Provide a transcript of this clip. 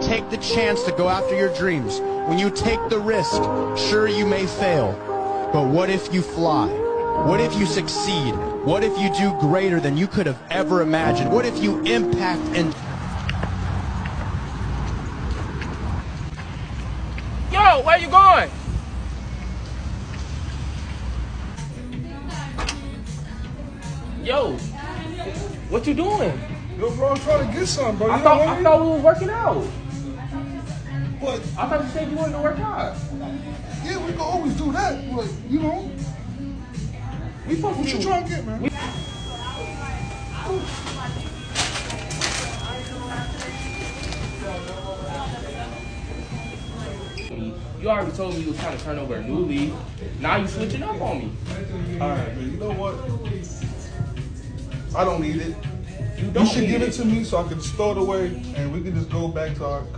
take the chance to go after your dreams, when you take the risk, sure, you may fail, but what if you fly? What if you succeed? What if you do greater than you could have ever imagined? What if you impact and... Yo, where you going? Yo, what you doing? Yo, bro, I'm trying to get something, bro. I thought we were working out. What? I thought you said you wanted to work out. Yeah, we can always do that. But, you know, We supposed to what you trying to get, man? You already told me you was trying to turn over a new leaf. Now you switching up on me. All right, man. You know what? I don't need it. You don't You should need give it. it to me so I can store it away and we can just go back to our